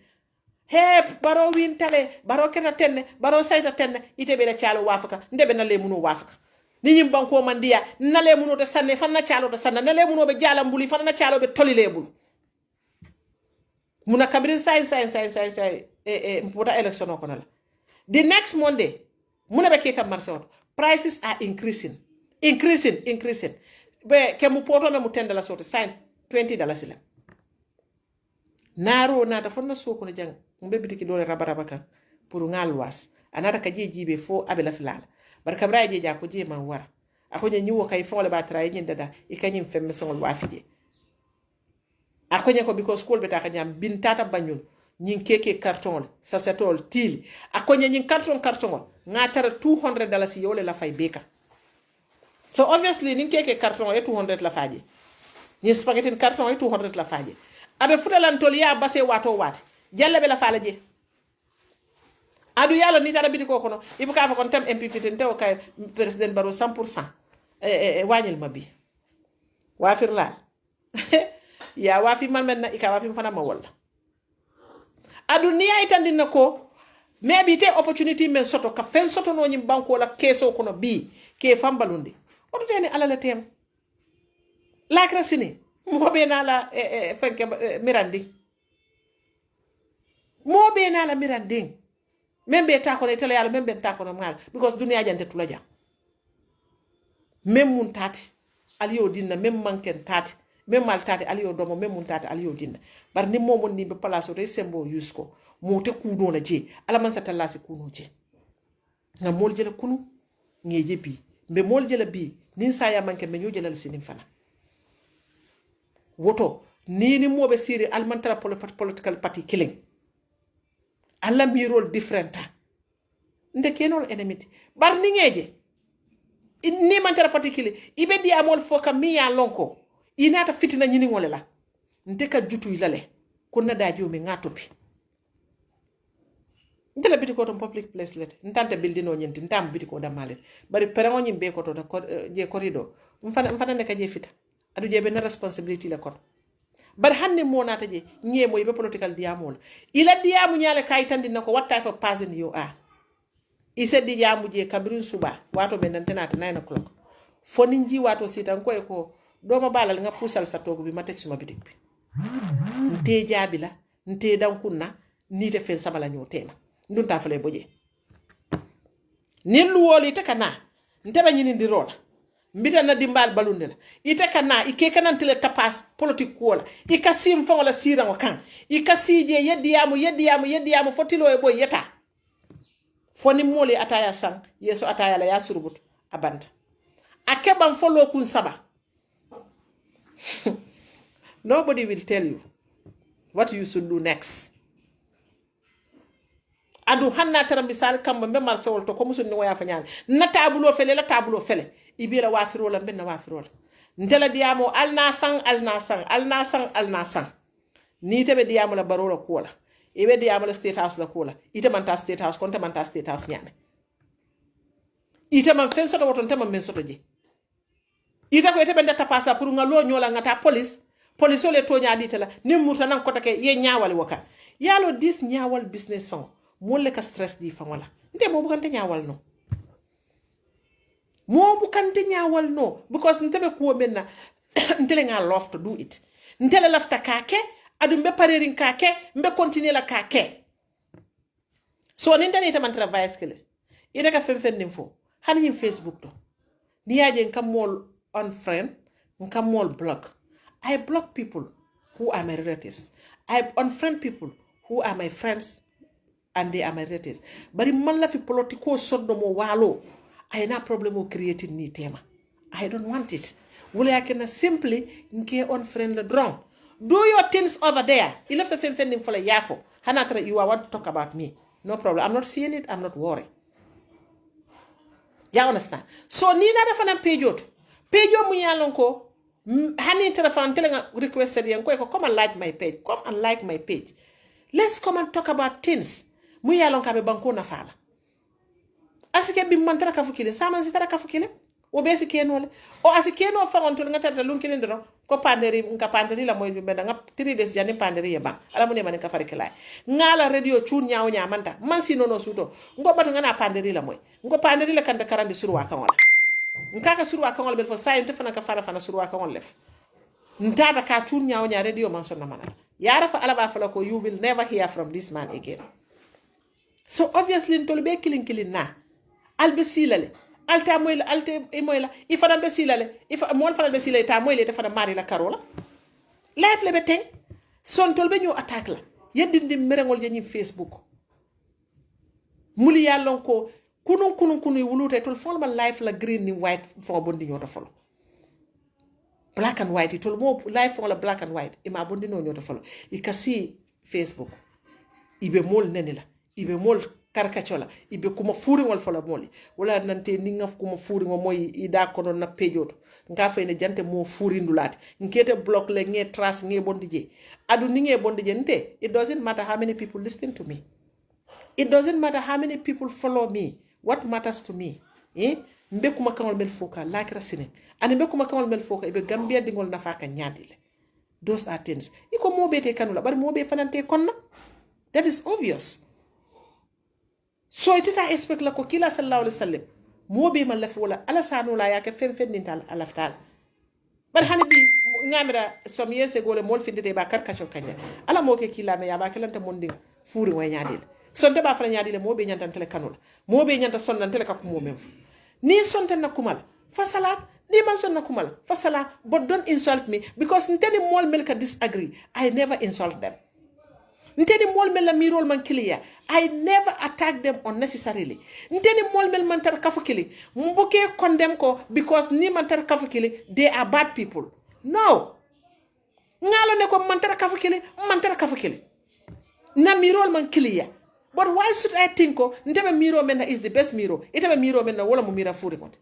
he baro wintale baro keta tenne baro sayta tenne ite be la chalo wafaka ndebe na le munu wafaka ni nyim banko mandiya na le munu to sanne fan na chalo to sanna na le munu be jala mbuli fan na chalo be toli le bulu muna kabrin sai mpota election ko nala the next Monday muna be ke kam marché prices are increasing be ke mu poto me mu tenda la soto sign $20 sila naro na da fonna soko na jang mbe bitiki dole rabaraba kan pour ngal was anata ka jibe fo abela filala barka bra je ja ko je man wara ako nya nyuwo kay fo le ba tra yin dada e kanyim femme songol wafije ako nya ko because school beta ka nyam bin tata banyul nyin keke carton sa setol til ako nya nyin carton ngatara $200 yole la fay beka. So obviously nin keke carton e 200 la faje. Ni spaghetti carton e 200 la faje. Abe futalan toliya base wato wati. Jalla be la fala je. Adu yalo ni tara biti ko kono. Ibu ka fa kon tam MPP ten tew kay president Barrow 100%. Wanyel mabi. Wafir la. Ya wafi man men na ika wafi fana ma wala. Adu ni ay tandina ko maybe te opportunity men soto ka fen soto no nyim banko la keso kono bi ke fambalundi. Oto tene alala tem la krasini mo be na la fenke mirandi mo be na la mirandi membe ta ko tele yalla membe ta ko mal because dunia jante tulaja mem mun tati aliyo dinna mem manken tati mem mal tati aliyo domo mem mun tati aliyo dinna bar ni momon ni be place o sembo yusko mo te kuno la je ala man satalla si kuno je na mol jele kunu ngeje bi mbe mol jele bi nin saya manke me nyojela sinin fana woto ni mobe siri almantara political party killing alla mirol different nde kenol enemy bar ni ngeje ni mantara party killing ibe di amol foka mi ya lonko inata fitina nyini ngole la nteka jutu ilale kunna daji mi ngatopi ntela biti ko to public place let ntante building o nyenti ntam biti ko damale bari perango nyimbe ko to je corridor mfana ne ka je fita adu je ben responsibility la kon bari hanne mo nata je nyemo yibe political diamol ila diamu nyale kay tandi nako watta fa passing yo a ise di jamu je kabrin suba wato ben nantenata 9 o'clock foni nji wato sitan ko doma balal nga pusal sa togu bi ma tek suma bitik bi nte jabila nte dan kunna ni te fen sabala nyotema ndun ta fale boje nelu woli te kana nte ba nyini ndi rola mbita na dimbal balunde la ite kana ike kana tele tapas politique wala ikasim fa wala sira ngo kan ikasije yediyamu fotilo e boy yeta foni moli ataya sang yeso ataya la ya surubut abanda akebam follow kun saba nobody will tell you what you should do next adu hanna tara misal kam be mal sawol to ko musun ni waya fa nyame na tabulo fele la tabulo fele ibira wafiro la benna wafiro la ndela diamo alna sang ni tebe diamo la barora ko la ibe diamo la state house la ko la ite man ta state house konta man ta state house nyame ite man fen soto woton tema men soto je ite ko ite benda tapasa pour ngalo nyola ngata police ole to nyaadi tela ni murta nan kota ke ye nyaawal waka yalo dis nyaawal business fam molle ka stress di fam wala nde mo bukante nyaawal no because ntebe ko menna ntele nga love to do it ntele lafta kake adu mbe parerin kake mbe continuer la kake so ni ndani taman travail skele ida ka fem nimfo hani Facebook to ni yaje ngam mol unfriend ngam mol block. I block people who are my relatives. I unfriend people who are my friends and they are my relatives. But in man lafi politico sodo mo walo, I na problem of creating ni tema. I don't want it. Will I can simply nke unfriend the drong. Do your things over there. You left the fending for a yafo. Hanatra, you want to talk about me. No problem. I'm not seeing it. I'm not worried. You understand? So ni na defana pejo mu yalonko hani telephone telling requested yanko come and like my page. Come and like my page. Let's come and talk about things. Mu yalonka be banko na fala. Asike bi mantara kafukile sama sitara kafukile. Obesi kenole o asikeno fa on to ngata lunkile ndoro ko panderi nka panderi la moy bi meda ngap 3 days jani panderi yeba ala mu ne man ka farikila ngala radio chun nyaaw nyaamanta man sino no suto ngo batu ngana panderi la moy ngo panderi la kanda karandi surwa kan wala nkaka surwa kan wala bel fo sayente fana ka fana surwa kan wala lef ntata ka chun nyaaw nya radio man sonna manal yara fa ala ba fa ko you will never hear from this man again. So obviously ntolbe kilin na albesilale alta moyla alte e moyla ifana be silale ifa mol fana be silale ta moyle te fana mari la karola life le beteng son tolbe ñu attaque la yedindi merengol je ñi Facebook muli yallon ko kunun wulute tol fon ma life la green ni white fon bondi ñoto folo black and white tol mo life fon la black and white e ma bondi no ñoto folo i kasi Facebook ibe mol neni la ibe mol karkachola ibe kuma furi ngol fola moli wala nante ni ngaf kuma furi ngo moy ida kono na pejoto nga fayne jante mo furi ndulati ngete block le nge trace nge bondi je adu ni nge bondi je nte it doesn't matter how many people listen to me, it doesn't matter how many people follow me. What matters to me mbe kuma kangol mel foka lakra sine ani mbe kuma kangol mel foka ibe gambia dingol nafaka nyadile. Those are things iko mo bete kanula bari mo be fanante konna, that is obvious. So itita expect la ko kila sallallahu alaihi wasallam mo be man lafi wala ala sanu la yake fen nintal alaftal bar hani bi ngamira som yese gole mol findite ba karkachol kanya ala mo ke kila me ya ba kelanta mondi furi way nyaadil sonte ba fala nyaadile mo be nyantan tele kanula mo be nyanta sonnan tele ka kumo memf ni sonte na kumal fa salam ni man sonna kumal fa salam, but don't insult me because nteni mol mel ka disagree. I never insult them. Nteni mol mel la mirol man clear, I never attack them unnecessarily. Nteni mol mel man tar kafukili mbuke condemn ko because ni man tar kafukili they are bad people. No, ngalo ne ko man tar kafukili na mirol man clear. But why should I think ko ntebe miro men is the best miro, itebe miro men wala mu mira furi mot.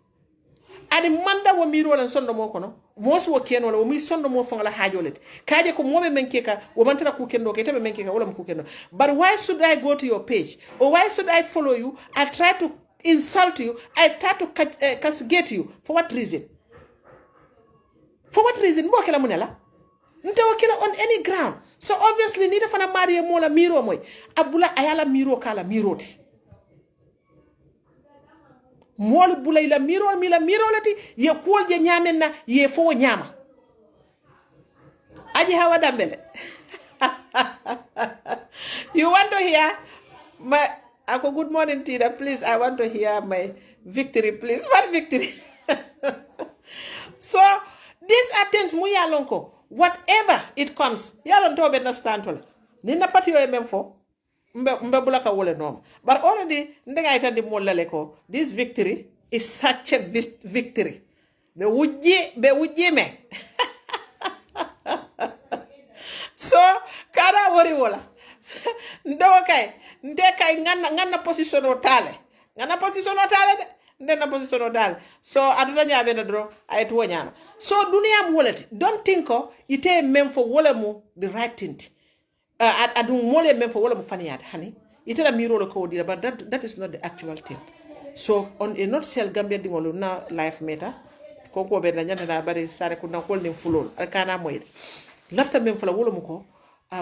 ani manda wo miro lan sondo mo kono mosu wo keno wo mi sondo mo fonga la hajolete kaje ko mobe menke ka wo mantara ku kendo ke tabe menke ka wala ku kendo. But why should I go to your page, or why should I follow you? I try to insult you, I try to castigate you. For what reason? For what reason? Mo kala munela nte wakila on any ground. So obviously nita fana marie mola miro moy abula ayala miro kala miroti mol bulay la miro mi la miro lati ye kol je nyamen na ye fo nyama aji hawa dambele. You want to hear my ako good morning Tida, please, I want to hear my victory, please. What victory? So these are things mu ya lonko whatever it comes ya lon to be na stand ni na pati yo même fo mbe bulaka wole nom. But already ndenga itandi molale ko this victory is such a victory. Be wujji me. So kada wori wala. Ndo kay nde kay nganna position o tale. Nganna position o tale de. Nde na position o tale. So aduna nyabe na dro ay to nyama. So dunia mu wolati. Don't think ite même fo wole mu the right thing. Adun mole men for wala mu faniyat hani itela miro lo ko dira, but that is not the actual thing. So on a nutshell Gambia dingolo na life matter ko be na nyanda na bari sare ko na kol ni fulol alkana moyde lafta men fala wala mu ko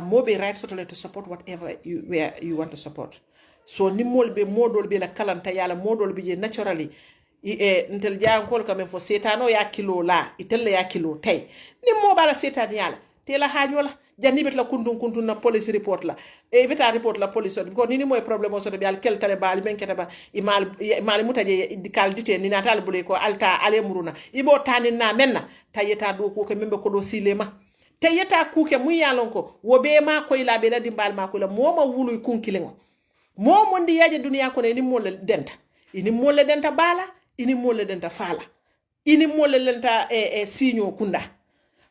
mo be right totally to support whatever you want to support. So ni mol be modol be la kalanta yala modol be je naturally ntel jang kol kamen fo setano ya kilo la itelle ya kilo tay ni mo bala setan yala tela hajola janni bet la kuntun na police report la e beta report la police ko ni moy problème so be al kel tale bal men keta ba imal mutaje dikal dite ni natal bule ko alta ale muruna ibo tanin na menna tayeta do ko ke membe ko do silema tayeta ku ke mu yalon ko wo be ma ko ila be la dimbal ma ko la moma wulu kunkilengo momo ndi yaje duniya ko ni mo le denta ini mo le denta bala ini mo le denta fala ini mo le denta signo kunda.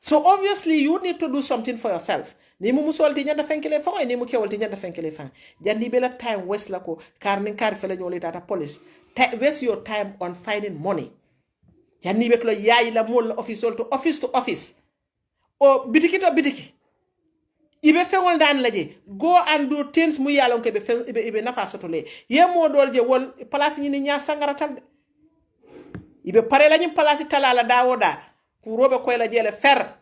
So obviously you need to do something for yourself. Ni mu musolti nyanda fenkele fa ni mu kewolti nyanda fenkele fa. Jandi bela time waste la ko kar nin kar fele nyoli tata police. Waste your time on finding money. Jandi be ko yayi la mol official to office. O bitiki to bitiki. Ibe fengol dan laje go and do things mu yalon ke be nafa sotole. Ye modol je wol place ni nya sangara tal. Ibe pare la ñu place talala dawoda. Kurobe ko la jele fer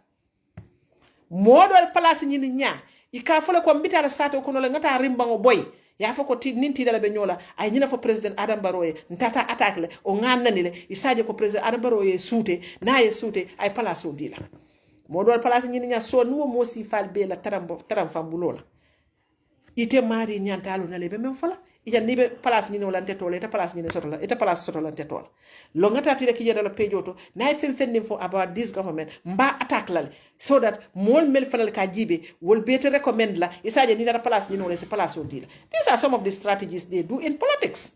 modol place ñini nya ika fole ko mbitala sato ko no la ngata rimbango boy ya fa ko ninti dala be nyola ay ñina fa president Adam Barrow ntata attaque le o ngannani le isaje ko president Adam Barrow suute na ye suute ay place o dila modol place ñini nya so nuwo mo si fal be la taram fambulola ite mari nyantalu na le be men fola ija nibe place ñini wala tetole ta place ñini sotola ita place sotola tetole lo ngata tire ki jedala pejoto nay fen for about this government mba attack lal so that mol mel fanal ka jibe wol better recommend la isaje ni data place ñini wala se place o dila. These are some of the strategies they do in politics.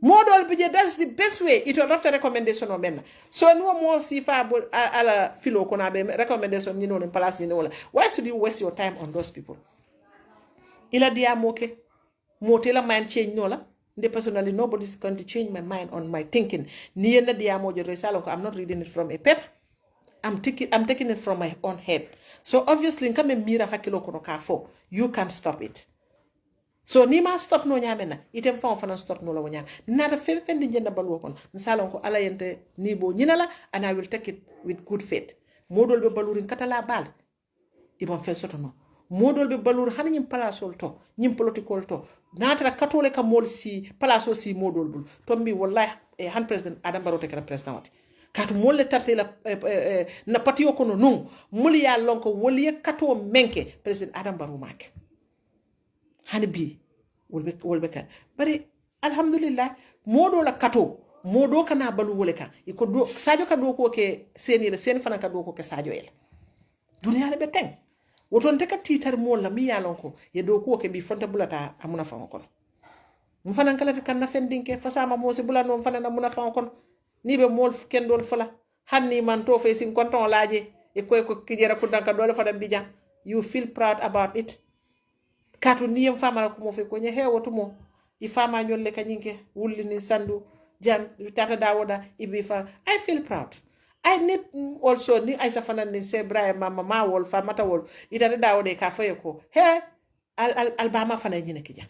Model budget, that's the best way. It will after recommendation of men. So no more si fa ala filo kona be recommendation ñini wala place ñini wala. Why should you waste your time on those people? Ila dia moke motela mind change nola nde personally nobody's going to change my mind on my thinking ni yenda dia mojo resalo ko I'm not reading it from a paper. I'm taking it from my own head. So obviously nkame mira hakilo kono ka fo you can't stop it. So ni ma stop no nyamena item fa fana stop no la wonya nata fen di jenda balwo kon nsalo ko ala yente ni bo nyinala and I will take it with good faith. Modol be balurin katala bal ibon fe soto no modol be balur han nyim palasol to nyim political to natara katole ka mol si palaso si modol bul tombi wallahi han president Adam Barrow te kala president katu molle tarte la na patio kono non muli ya lonko woli kato menke president Adam Barrow mak hani bi wolbe kan bari alhamdulillah modo la kato modo kana balu wole ka iko do sadio ka do ko ke sen fana ka do ko ke sadio el dunya le beteng woton teka titar mo la mi yalon ko ye do ko ke bi fonta bulata amuna fa ko mu fanan kala fi kan na fendinke fasama mo se bulano mu fanan amuna fa ko ni be mol ken dol fala hanni man to fe sin konton laaje e ko kijera ko danka dole fa dam bija you feel proud about it katu niyam fama ko mo fe ko nye hewoto mo i fama nyolle kanyinke wulli ni sandu jan tata dawoda ibi fa I feel proud I need also ni Aisha fanan ni se Brian mama wol fa mata wol itata dawode ka faye ko he al bama fana nyine kija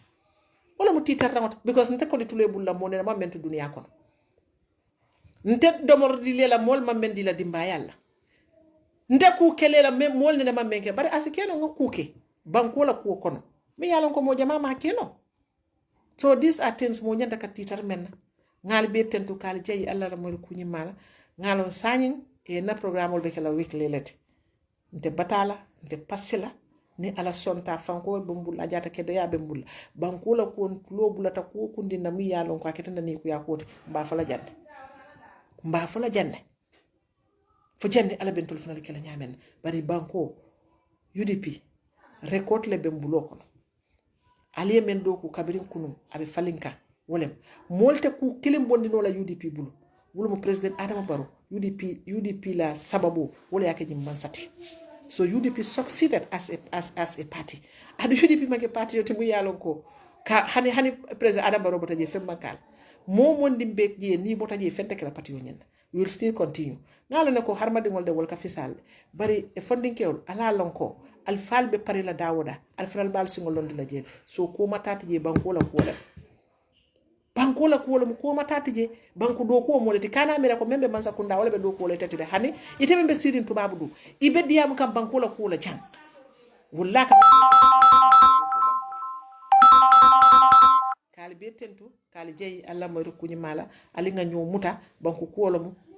wala mu titar rangot because nte ko di tule bulla mo ne ma mentu dunia kono nte domor di lela mol ma men di la dimba yalla nte ku kelela mol ne ma menke bari asikeno ngo kuke banko la ku kono mi yalon ko mo jama ma keno so these are things mo nyanda ka titar men ngal be tentu kal jeyi alla la mo ku nyimala ngalon sanyin e na programme be kala week lelete nte batala nte passila ni ala sonta fanko bumbul ajata ke ya bumbul banko la ko lo bulata ko kundi na mi yalon ko aketanda ni ku yakoti mba fala jande fo jande ala bentul fanal kala nyamen bari banko UDP record le bembulo kono aliye men do ku kabirin kunum abe falinka wolem molte ku kilim bondino la UDP bulu wulu mo president Adama Barrow UDP la sababu wala yake nyim mansati so UDP succeeded as a party and UDP make party yote mu yalon ko ka hani president Adama Barrow botaje femmankal mo mondi mbek je ni botaje fente kala party yo nyen we will still continue ngalo ne ko harmadi ngol de wol ka fisal bari e funding kewol ala lonko al falbe pare la dawoda al final bal singol londi la je so ko matati je banko la ko mu ko matati je banko do ko mo leti kana mira ko membe mansa kunda wala be do ko le tati de hani ite membe sirin tubabu du ibe diam kam banko la ko la jang wallaka kali be tentu kali jeyi alla mo rukuni mala ali nga nyo muta banko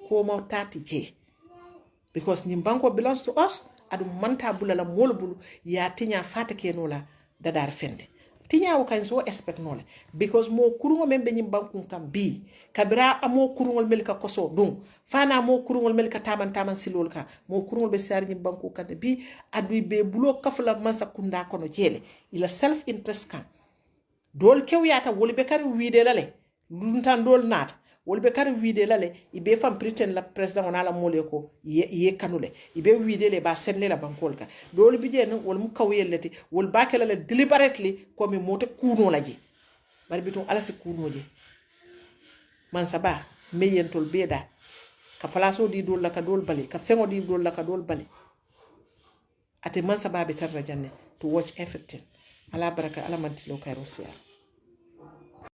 ko mo tati je because ni banko belongs to us adu manta bulala molbulu ya tinya fata kenola dadar fende tinya wo kan so expect nole because mo kurungo membe nyim bankun kam bi kabira amo kurungol melka koso dum fana mo kurungol melka taman silol ka mo kurungol be sar nyim banku kan bi adu be bulo kafla mansa kunda kono jele ila self interest kan dol kewyata woli be kar wiide lale luntan dol nat wol be kar wiide lale ibe fam pretend la president onala mole ko ye kanule ibe wiide le ba senle la bankol ka dol bi je wol mu kawyelati wol bakela le deliberately ko mi mote kuno laji bari biton ala si kuno je man saba meyentol beda ka palaso di dol la ka dol bali ka fengo di dol la ka dol bali ate man saba be tarra janne to watch everything ala baraka ala mantilo kayro siya